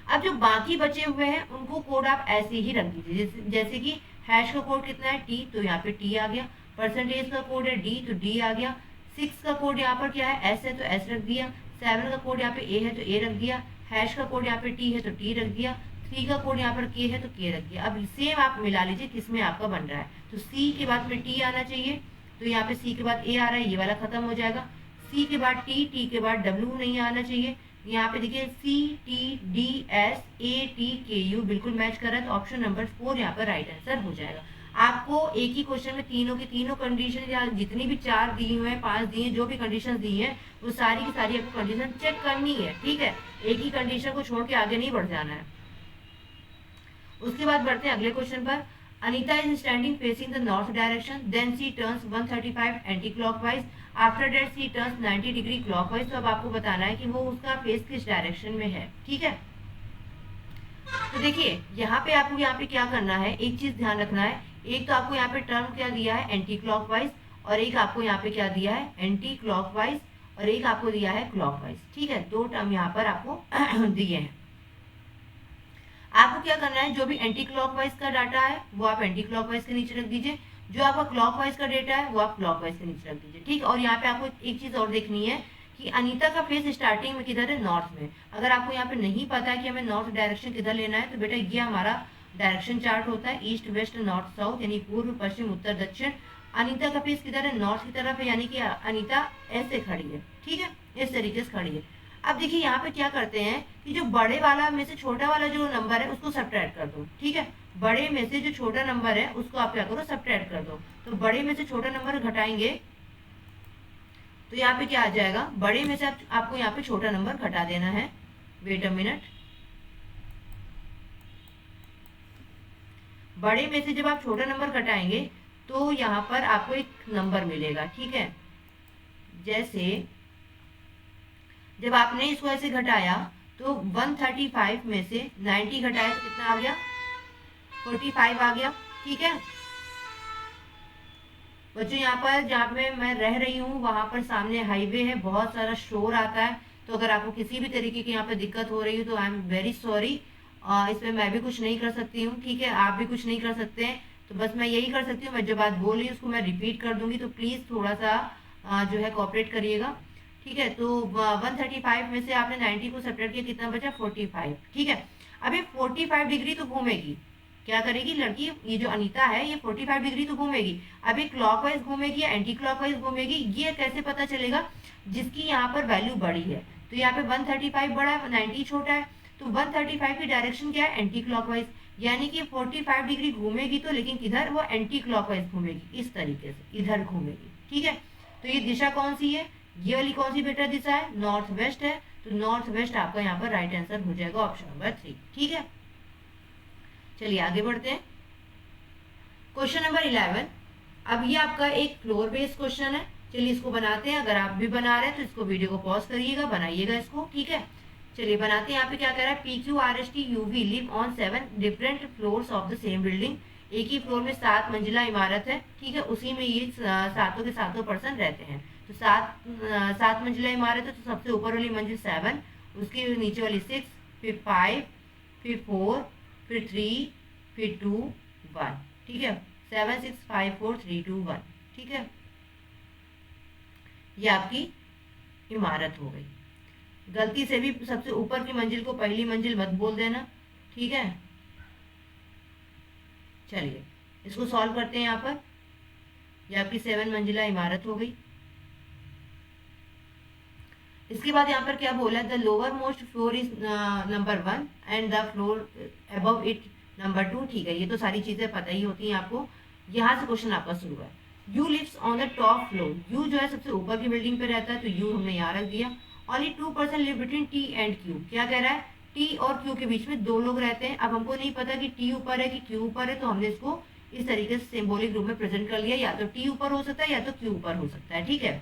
अब जो बाकी बचे हुए हैं उनको कोड आप ऐसे ही रख दीजिए, जैसे कि हैश का कोड कितना है, टी, तो यहाँ पे टी आ गया। परसेंटेज का कोड है डी, तो डी आ गया। 6 का कोड यहाँ पर क्या है, एस है, तो एस रख दिया। 7 का कोड यहाँ पे ए है, तो ए रख दिया। हैश का कोड यहाँ पे टी है, तो टी रख दिया। 3 का कोड यहाँ पर के है, तो के रख दिया। अब सेम आप मिला लीजिए किसमें आपका बन रहा है, तो सी के बाद में टी आना चाहिए, तो यहाँ पे सी के बाद ए आ रहा है, ये वाला खत्म हो जाएगा। सी के बाद टी, टी के बाद डब्ल्यू नहीं आना चाहिए। यहाँ पे देखिए C T D S A T K U बिल्कुल मैच कर रहा है, तो ऑप्शन नंबर 4 यहाँ पर राइट आंसर हो जाएगा। आपको एक ही क्वेश्चन में तीनों की तीनों कंडीशन, या जितनी भी 4 दी हुए हैं, 5 दी हैं, जो भी कंडीशन दी है, वो सारी की सारी आपको कंडीशन चेक करनी है। ठीक है, एक ही कंडीशन को छोड़ के आगे नहीं बढ़ जाना है। उसके बाद बढ़ते हैं अगले क्वेश्चन पर। Anita is standing facing the north direction, then she turns 135 anti clockwise, after that she turns 90 degree clockwise. तो अब आपको बताना है कि वो उसका फेस किस डायरेक्शन में है। ठीक है, तो देखिए यहाँ पे आपको यहाँ पे क्या करना है, एक चीज ध्यान रखना है। एक तो आपको यहाँ पे टर्म क्या दिया है, एंटी क्लॉकवाइज, और एक आपको यहाँ पे क्या दिया है, एंटी क्लॉकवाइज, और एक आपको दिया है क्लॉकवाइज। ठीक है, 2 टर्म यहाँ पर आपको दिए हैं। आपको क्या करना है, जो भी एंटी क्लॉकवाइज का डाटा है वो आप एंटी क्लॉकवाइज के नीचे रख दीजिए, जो आपका क्लॉकवाइज का डेटा है वो आप क्लॉकवाइज के नीचे रख दीजिए। ठीक, और यहाँ पे आपको एक चीज और देखनी है कि अनीता का फेस स्टार्टिंग में किधर है, नॉर्थ में। अगर आपको यहाँ पे नहीं पता है कि हमें नॉर्थ डायरेक्शन किधर लेना है, तो बेटा ये हमारा डायरेक्शन चार्ट होता है, ईस्ट वेस्ट नॉर्थ साउथ, यानी पूर्व पश्चिम उत्तर दक्षिण। अनीता का फेस किधर है, नॉर्थ की तरफ है, यानी कि अनीता ऐसे खड़ी है। ठीक है, इस तरीके से खड़ी है। अब देखिए यहाँ पे क्या करते हैं कि जो बड़े वाला में से छोटा वाला जो नंबर है उसको सब्ट्रैक्ट कर दो। ठीक है, बड़े में से जो छोटा नंबर है उसको आप क्या करो, सब्ट्रैक्ट कर दो। तो बड़े में से छोटा नंबर घटाएंगे तो यहाँ पे क्या आ जाएगा, बड़े में से आपको यहाँ पे छोटा नंबर घटा देना है। वेट अ मिनट, बड़े में से जब आप छोटा नंबर घटाएंगे तो यहाँ पर आपको एक नंबर मिलेगा, ठीक है। जैसे जब आपने इसको ऐसे घटाया तो 135 में से 90 घटाया तो कितना आ गया, 45 आ गया, ठीक है। बच्चों यहाँ पर जहाँ पे मैं रह रही हूँ वहाँ पर सामने हाईवे है, बहुत सारा शोर आता है, तो अगर आपको किसी भी तरीके की यहाँ पे दिक्कत हो रही है तो आई एम वेरी सॉरी। इसमें मैं भी कुछ नहीं कर सकती हूँ, ठीक है, आप भी कुछ नहीं कर सकते हैं। तो बस मैं यही कर सकती हूँ, मैं जो बात बोल रही हूँ उसको मैं रिपीट कर दूंगी, तो प्लीज़ थोड़ा सा जो है कॉपरेट करिएगा, ठीक है। तो 135 में से आपने 90 को सेपरेट किया, कितना बचा, 45, ठीक है। अभी 45 डिग्री तो घूमेगी, क्या करेगी लड़की, ये जो अनीता है ये 45 डिग्री तो घूमेगी। अभी क्लॉकवाइज घूमेगी या एंटी क्लॉकवाइज घूमेगी, ये कैसे पता चलेगा, जिसकी यहाँ पर वैल्यू बड़ी है। तो यहाँ पे 135 बड़ा है, 90 छोटा है, तो 135 की डायरेक्शन क्या है, एंटी क्लॉकवाइज, यानी कि 45 डिग्री घूमेगी तो, लेकिन किधर, वो एंटी क्लॉकवाइज घूमेगी, इस तरीके से इधर घूमेगी, ठीक है। तो ये दिशा कौन सी है, ये वाली कौन सी बेटा दिशा है, नॉर्थ वेस्ट है, तो नॉर्थ वेस्ट आपका यहाँ पर राइट आंसर हो जाएगा, ऑप्शन नंबर 3, ठीक है। चलिए आगे बढ़ते हैं। Question number 11। अब ये आपका एक फ्लोर बेस्ड क्वेश्चन है, चलिए इसको बनाते हैं। अगर आप भी बना रहे हैं तो इसको वीडियो को पॉज करिएगा, बनाइएगा इसको, ठीक है। चलिए बनाते हैं। यहाँ पे क्या कह रहा है, PQRST UV live on 7 different floors of the same building. एक ही फ्लोर में 7 मंजिला इमारत है, ठीक है, उसी में ये सातों के सातों पर्सन रहते हैं। तो 7 मंजिला इमारत है, तो सबसे ऊपर वाली मंजिल 7, उसके नीचे वाली 6, फिर 5, फिर 4, फिर 3, फिर 2, 1, ठीक है। 7 6 5 4 3 2 1, ठीक है। ये आपकी इमारत हो गई। गलती से भी सबसे ऊपर की मंजिल को पहली मंजिल मत बोल देना, ठीक है। चलिए इसको सॉल्व करते हैं। यहाँ पर ये आपकी 7 मंजिला इमारत हो गई। इसके बाद यहाँ पर क्या बोला, the lower most floor is number 1 and the floor above it number 2, ठीक है। ये तो सारी चीजें पता ही होती हैं आपको। यहाँ से क्वेश्चन आपका शुरू है। U lives on the top floor, U जो है सबसे ऊपर की बिल्डिंग पे रहता है, तो यू हमने यहाँ रख दिया। Only 2% live between T and Q, क्या कह रहा है, टी और क्यू के बीच में 2 लोग रहते हैं। अब हमको नहीं पता कि टी ऊपर है कि क्यू ऊपर है, तो हमने इसको इस तरीके से सिंबॉलिक रूप में प्रेजेंट कर लिया, या तो टी ऊपर हो सकता है या तो क्यू ऊपर हो सकता है, ठीक है।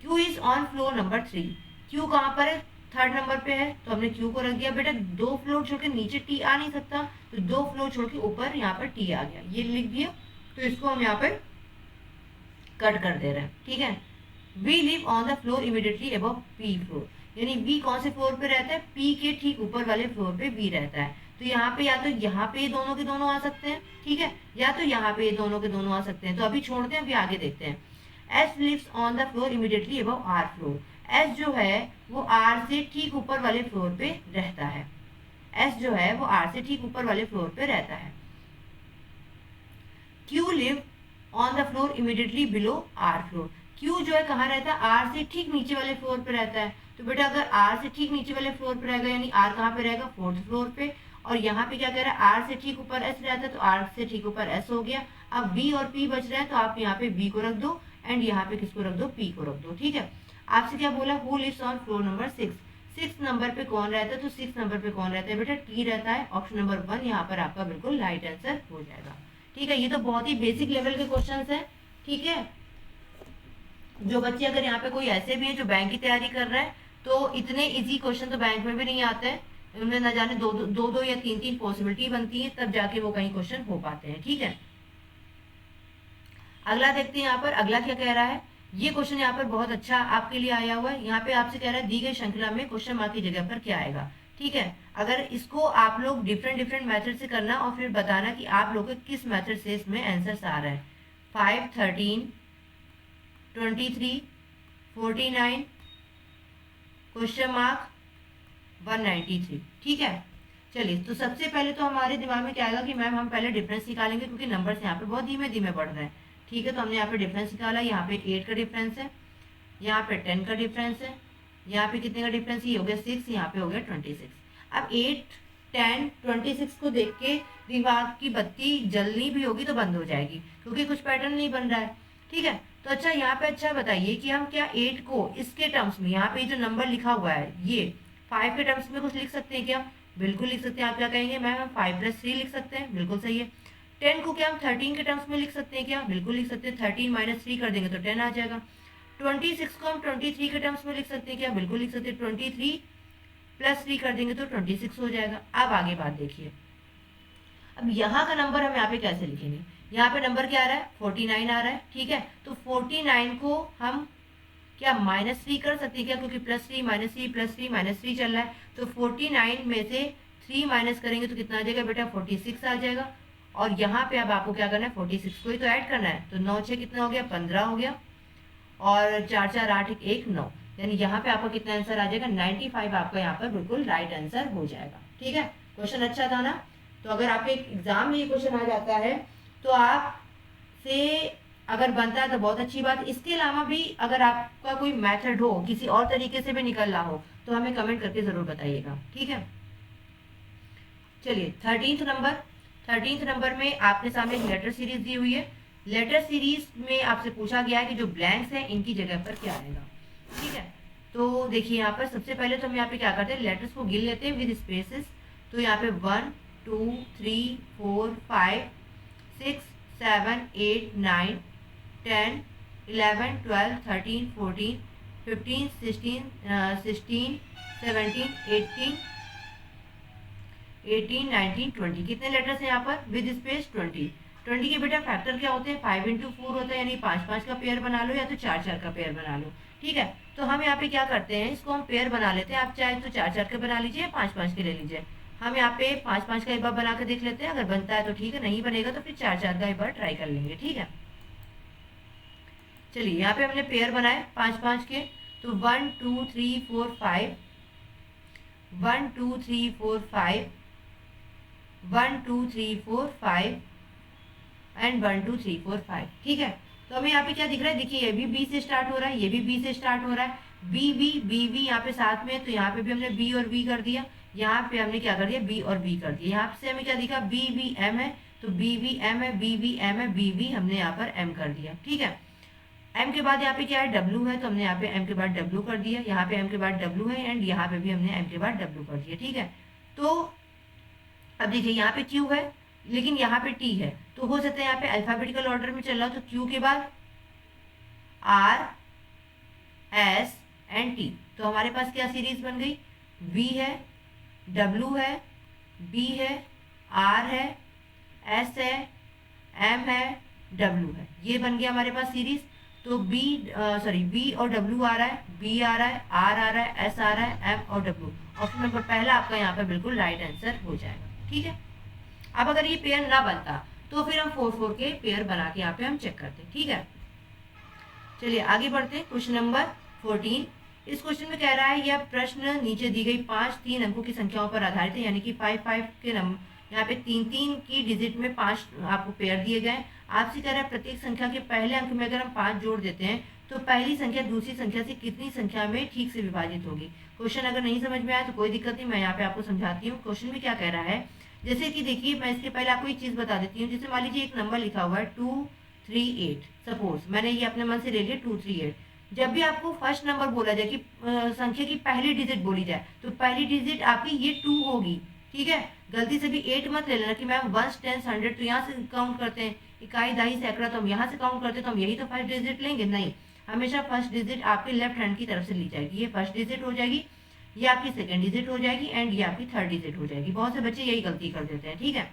Q is on floor number 3, Q कहाँ पर है, 3rd नंबर पे है, तो हमने Q को रख दिया। बेटा 2 फ्लोर छोड़ के नीचे T आ नहीं सकता, तो 2 फ्लोर छोड़ के ऊपर यहाँ पर T आ गया, ये लिख दिया। तो इसको हम यहाँ पर कट कर दे रहे हैं, ठीक है। V live on the floor immediately above P floor, यानी V कौन से फ्लोर पे रहता है, P के ठीक ऊपर वाले फ्लोर पे V रहता है। तो यहाँ पे या तो यहाँ पे दोनों के दोनों आ सकते हैं, ठीक है, या तो यहाँ पे दोनों के दोनों आ सकते हैं। तो अभी छोड़ते हैं, अभी आगे देखते हैं। S lives on the floor immediately above R floor, S जो है वो R से ठीक ऊपर वाले फ्लोर पे रहता है। S जो है वो R से ठीक ऊपर वाले फ्लोर पे रहता है। Q live on the floor immediately below R floor, Q जो है कहाँ रहता है, R से ठीक नीचे वाले फ्लोर पे रहता है। तो बेटा अगर R से ठीक नीचे वाले फ्लोर पे रहेगा, यानी R कहाँ पे रहेगा, 4th फ्लोर पे। और यहाँ पे क्या कह रहा है, R से ठीक ऊपर S रहता है, तो R से ठीक ऊपर S हो गया। अब B और P बच रहा है, तो आप यहाँ पे B को रख दो एंड यहाँ पे किसको रख दो, P को रख दो, ठीक है। आपसे क्या बोला, who lives on floor number 6, 6 number पे कौन रहता है, तो 6 नंबर पे कौन रहता है, बेटा T रहता है। ऑप्शन नंबर 1 यहाँ पर आपका बिल्कुल राइट आंसर हो जाएगा, ठीक है। ये तो बहुत ही बेसिक लेवल के क्वेश्चंस हैं, ठीक है। जो बच्चे अगर यहाँ पे कोई ऐसे भी है जो बैंक की तैयारी कर रहे हैं, तो इतने इजी क्वेश्चन तो बैंक में भी नहीं आते हैं। उनमें न जाने दो या तीन पॉसिबिलिटी बनती है, तब जाके वो कहीं क्वेश्चन हो पाते हैं, ठीक है। अगला देखते हैं। यहाँ पर अगला क्या कह रहा है, ये क्वेश्चन यहाँ पर बहुत अच्छा आपके लिए आया हुआ है। यहाँ पे आपसे कह रहा है दी गई श्रृंखला में क्वेश्चन मार्क की जगह पर क्या आएगा, ठीक है। अगर इसको आप लोग डिफरेंट मेथड से करना और फिर बताना कि आप लोग किस मेथड से इसमें आंसर्स आ रहे हैं। 5 13 23 49 क्वेश्चन मार्क 193, ठीक है। चलिए तो सबसे पहले तो हमारे दिमाग में क्या आएगा कि मैम हम पहले डिफरेंस निकालेंगे, क्योंकि नंबर्स यहाँ पे बहुत धीमे धीमे बढ़ रहे हैं, ठीक है। तो हमने यहाँ पे डिफरेंस निकाला, यहाँ पे 8 का डिफरेंस है, यहाँ पे 10 का डिफरेंस है, यहाँ पे कितने का डिफरेंस, ये हो गया 6, यहाँ पे हो गया 26। अब 8 10 26 को देख के दिमाग की बत्ती जलनी भी होगी तो बंद हो जाएगी, क्योंकि कुछ पैटर्न नहीं बन रहा है, ठीक है। तो अच्छा यहाँ पे अच्छा बताइए कि हम क्या 8 को इसके टर्म्स में, यहाँ पे जो नंबर लिखा हुआ है ये 5 के टर्म्स में कुछ लिख सकते हैं क्या। बिल्कुल लिख सकते हैं। आप क्या कहेंगे मैम हम 5 + 3 लिख सकते हैं, बिल्कुल सही है। 10 को क्या हम 13 के टर्म्स में लिख सकते हैं क्या? बिल्कुल लिख सकते हैं। 13 - 3 कर देंगे तो 10 आ जाएगा। 26 को हम 23 के टर्म्स में लिख सकते हैं क्या? बिल्कुल लिख सकते हैं। 23 + 3 कर देंगे तो 26 हो जाएगा। अब आगे बात देखिए, अब यहाँ का नंबर हम यहाँ पे कैसे लिखेंगे? यहाँ पे नंबर क्या आ रहा है? 49 आ रहा है, ठीक है। तो 49 को हम क्या -3 कर सकते हैं क्या? क्योंकि +3 -3 +3 -3 चल रहा है। तो 49 में से 3 माइनस करेंगे तो कितना आ जाएगा बेटा? 46 आ जाएगा। और यहाँ पे अब आपको क्या करना है? 46 को ही तो ऐड करना है। तो 9 6 कितना हो गया? 15 हो गया। और 4 4 8 1 9, यानी यहाँ पे आपका कितना आंसर आ जाएगा? 95 आपका यहाँ पर बिल्कुल राइट आंसर हो जाएगा, ठीक है। क्वेश्चन अच्छा था ना? तो अगर आपके एग्जाम में ये क्वेश्चन आ जाता है तो आप से अगर बनता है तो बहुत अच्छी बात। इसके अलावा भी अगर आपका कोई मेथड हो, किसी और तरीके से भी निकल रहा हो, तो हमें कमेंट करके जरूर बताइएगा, ठीक है। चलिए 13th नंबर में आपके सामने एक लेटर सीरीज दी हुई है। लेटर सीरीज में आपसे पूछा गया है कि जो ब्लैंक्स हैं इनकी जगह पर क्या आएगा, ठीक है। तो देखिए यहाँ पर सबसे पहले तो हम यहाँ पे क्या करते हैं? लेटर्स को गिन लेते हैं विद स्पेसेस। तो यहाँ पे 1 2 3 4 5 6 7 8 9 10 11 12 13 14 15 16 17 18 19 20। कितने लेटर्स हैं यहाँ पर? With space 20। 20 के बेटा फैक्टर क्या होते हैं? 5 × 4 होता है, यानी 5 5 का पेयर बना लो या तो 4 4 का पेयर बना लो, ठीक है। तो हम यहाँ पे क्या करते हैं? इसको हम पेयर बना लेते हैं। आप चाहे तो 4 4 के बना लीजिए, 5 5 के ले लीजिए। हम यहाँ पे 5 5 का एक बार बना के देख लेते हैं। अगर बनता है तो ठीक है, नहीं बनेगा तो फिर 4 4 का एक बार ट्राई कर लेंगे, ठीक है। चलिए यहाँ पे हमने पेयर बनाए 5 5 के। तो 1 2 3 4 5 1 2 3 4 5 1 2 3 4 5 एंड 1 2 3 4 5, ठीक है। तो हमें यहाँ पे क्या दिख रहा है? देखिए ये भी बी से स्टार्ट हो रहा है, ये भी बी से स्टार्ट हो रहा है। बी बी यहाँ पे साथ में, तो यहाँ पे भी हमने बी और बी कर दिया। यहाँ पे हमने क्या कर दिया? बी और बी कर दिया। यहाँ से हमें क्या दिखा? बी एम है, तो बी एम है, बी एम है, बी हमने यहाँ पर एम कर दिया, ठीक है। एम के बाद यहाँ पे क्या है? डब्ल्यू है, तो हमने यहाँ पे एम के बाद डब्ल्यू कर दिया। यहाँ पे एम के बाद डब्ल्यू है एंड यहाँ पे भी हमने एम के बाद डब्ल्यू कर दिया, ठीक है। तो अब देखिए यहाँ पे क्यू है लेकिन यहाँ पे टी है, तो हो सकता है यहाँ पे अल्फाबेटिकल ऑर्डर में चल रहा हो। तो क्यू के बाद आर एस एंड टी, तो हमारे पास क्या सीरीज बन गई? वी है, डब्ल्यू है, बी है, आर है, एस है, एम है, डब्ल्यू है, ये बन गया हमारे पास सीरीज। तो बी और डब्ल्यू आ रहा है, बी आ रहा है, आर आ रहा है, एस आ रहा है, एम और डब्ल्यू। ऑप्शन नंबर पहला आपका यहाँ पे बिल्कुल राइट आंसर हो जाएगा, ठीक है। अब अगर ये पेयर ना बनता तो फिर हम 4 4 के पेयर बना के यहाँ पे हम चेक करते, ठीक है। चलिए आगे बढ़ते हैं। Question number 14। इस क्वेश्चन में कह रहा है यह प्रश्न नीचे दी गई 5 3 अंकों की संख्याओं पर आधारित है, यानी कि 5 5 के नंबर यहाँ पे 3 3 की डिजिट में 5 आपको पेयर दिए गए। आपसे कह रहा है प्रत्येक संख्या के पहले अंक में अगर हम 5 जोड़ देते हैं तो पहली संख्या दूसरी संख्या से कितनी संख्या में ठीक से विभाजित होगी। क्वेश्चन अगर नहीं समझ में आया तो कोई दिक्कत नहीं, मैं यहाँ पे आपको समझाती हूँ। क्वेश्चन में क्या कह रहा है, जैसे कि देखिए मैं इसके पहले आपको एक चीज बता देती हूँ। जैसे मान लीजिए एक नंबर लिखा हुआ है 238, सपोज मैंने ये अपने मन से ले लिया 238। जब भी आपको फर्स्ट नंबर बोला जाए कि संख्या की पहली डिजिट बोली जाए तो पहली डिजिट आपकी ये 2 होगी, ठीक है। गलती से भी 8 मत ले लेना कि मैम 1 10 100 तो यहाँ से काउंट करते हैं, इकाई दहाई सैकड़ा तो हम यहाँ से काउंट करते हैं, तो हम यही तो फर्स्ट डिजिट लेंगे। नहीं, हमेशा फर्स्ट डिजिट आपके लेफ्ट हैंड की तरफ से ली जाएगी। ये फर्स्ट डिजिट हो जाएगी, ये आपकी सेकंड डिजिट हो जाएगी एंड ये आपकी थर्ड डिजिट हो जाएगी। बहुत से बच्चे यही गलती कर देते हैं, ठीक है।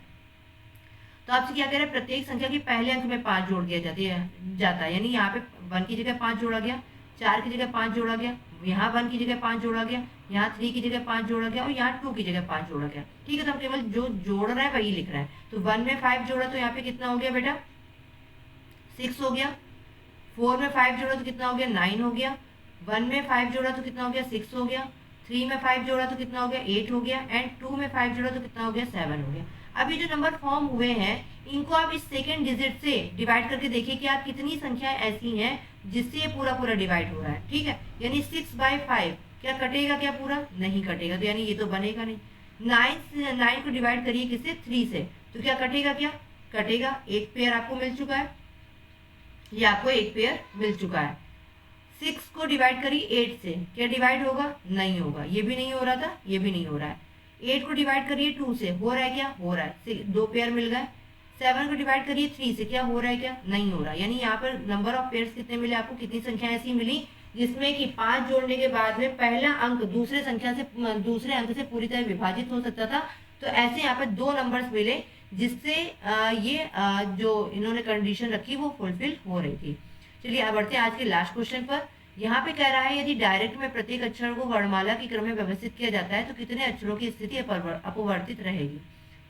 तो आपसे क्या कह रहे हैं, प्रत्येक संख्या के पहले अंक में 5 जोड़ दिया जाता है, यानी यहाँ पे 1 की जगह 5 जोड़ा गया, 4 की जगह 5 जोड़ा गया, यहाँ 1 की जगह 5 जोड़ा गया, यहाँ 3 की जगह 5 जोड़ा गया और यहाँ 2 की जगह 5 जोड़ा गया, ठीक है। तो हम केवल जो जोड़ रहा है वही लिख रहा है। तो 1 में 5 जोड़ा तो यहाँ पे कितना हो गया बेटा? 6 हो गया। 4 में 5 जोड़ा तो कितना हो गया? 9 हो गया। 1 में 5 जोड़ा तो कितना हो गया? 6 हो गया। 3 में 5 जोड़ा तो कितना हो गया? 8 हो गया एंड 2 में 5 जोड़ा तो कितना हो गया? 7 हो गया। अब ये जो नंबर फॉर्म हुए हैं इनको आप इस सेकंड डिजिट से डिवाइड करके देखिए कि आप कितनी संख्याएं ऐसी हैं जिससे ये पूरा पूरा डिवाइड हो रहा है, ठीक है। यानी 6/5 क्या कटेगा? क्या पूरा? नहीं कटेगा, तो यानी ये तो बनेगा नहीं। 9 को डिवाइड करिए किससे? 3 से, तो क्या कटेगा? क्या कटेगा? एक पेयर आपको मिल चुका है, ये आपको एक पेयर मिल चुका है। 6 को डिवाइड करिए 8 से, क्या डिवाइड होगा? नहीं होगा, ये भी नहीं हो रहा था, ये भी नहीं हो रहा है। 8 को डिवाइड करिए 2 से, हो रहा है क्या? हो रहा है, 2 पेयर मिल गए। 7 को डिवाइड करिए 3 से, क्या हो रहा है? क्या नहीं हो रहा। यानी यहाँ पर नंबर ऑफ पेयर्स कितने मिले आपको? कितनी संख्या ऐसी मिली जिसमें कि 5 जोड़ने के बाद में पहला अंक दूसरे अंक से पूरी तरह विभाजित हो सकता था। तो ऐसे यहाँ पे 2 नंबर्स मिले जिससे जो इन्होंने कंडीशन रखी वो फुलफिल हो रही थी। चलिए अब बढ़ते हैं आज के लास्ट क्वेश्चन पर। यहाँ पे कह रहा है यदि डायरेक्ट में प्रत्येक अक्षर को वर्णमाला के क्रम में व्यवस्थित किया जाता है तो कितने अक्षरों की स्थिति अपवर्तित रहेगी।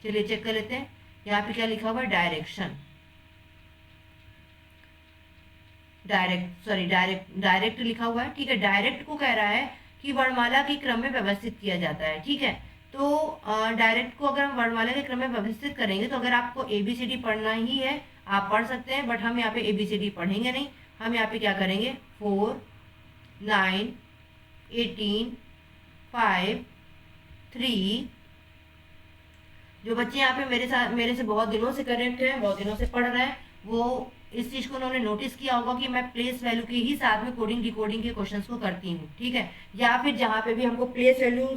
चलिए चेक कर लेते हैं। यहाँ पे क्या लिखा हुआ है? डायरेक्शन, डायरेक्ट लिखा हुआ है। ठीक है, डायरेक्ट को कह रहा है कि वर्णमाला के क्रम में व्यवस्थित किया जाता है। ठीक है, तो डायरेक्ट को अगर हम वर्णमाला के क्रम में व्यवस्थित करेंगे तो अगर आपको ABCD पढ़ना ही है आप पढ़ सकते हैं, बट हम यहाँ पे ABCD पढ़ेंगे नहीं। हम यहाँ पे क्या करेंगे? 4, 9, 18, 5, 3। जो बच्चे यहाँ पे मेरे से बहुत दिनों से कनेक्ट हैं, बहुत दिनों से पढ़ रहे हैं, वो इस चीज को उन्होंने नोटिस किया होगा कि मैं प्लेस वैल्यू के ही साथ में कोडिंग डिकोडिंग के क्वेश्चंस को करती हूँ। ठीक है, या फिर जहाँ पे भी हमको प्लेस वैल्यू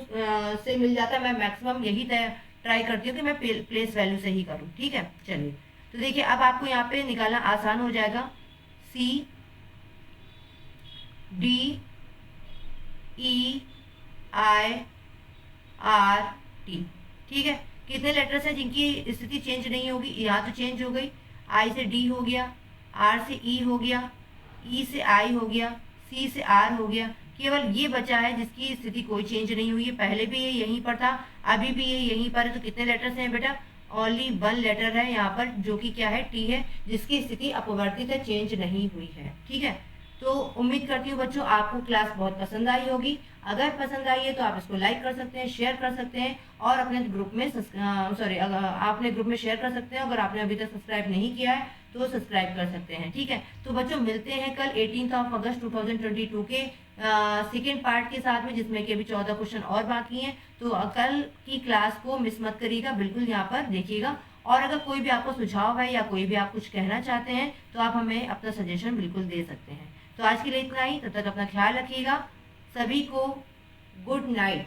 से मिल जाता है मैं मैक्सिमम यही ट्राई करती हूँ कि मैं प्लेस वैल्यू से ही करूँ। ठीक है, चलिए तो देखिए अब आपको यहाँ पे निकालना आसान हो जाएगा। CDERT, ठीक है, कितने लेटर्स हैं जिनकी स्थिति चेंज नहीं होगी? यहाँ तो चेंज हो गई, I से D हो गया, R से E हो गया, E से I हो गया, C से R हो गया। केवल ये बचा है जिसकी स्थिति कोई चेंज नहीं हुई है। पहले भी ये यहीं पर था, अभी भी ये यहीं पर है। तो कितने लेटर्स हैं बेटा? ओनली 1 लेटर है यहाँ पर, जो कि क्या है? T है, जिसकी स्थिति अपवर्तित है, चेंज नहीं हुई है। ठीक है, तो उम्मीद करती हूँ बच्चों आपको क्लास बहुत पसंद आई होगी। अगर पसंद आई है तो आप इसको लाइक कर सकते हैं, शेयर कर सकते हैं और अपने ग्रुप में अपने ग्रुप में शेयर कर सकते हैं। अगर आपने अभी तक सब्सक्राइब नहीं किया है तो सब्सक्राइब कर सकते हैं। ठीक है, तो बच्चों मिलते हैं कल 18 अगस्त 2022 के सेकेंड पार्ट के साथ में, जिसमें कि अभी 14 क्वेश्चन और बाकी हैं। तो कल की क्लास को मिस मत करिएगा, बिल्कुल यहाँ पर देखिएगा। और अगर कोई भी आपको सुझाव है या कोई भी आप कुछ कहना चाहते हैं तो आप हमें अपना सजेशन बिल्कुल दे सकते हैं। तो आज के लिए इतना ही, तब तक अपना ख्याल रखिएगा। सभी को गुड नाइट।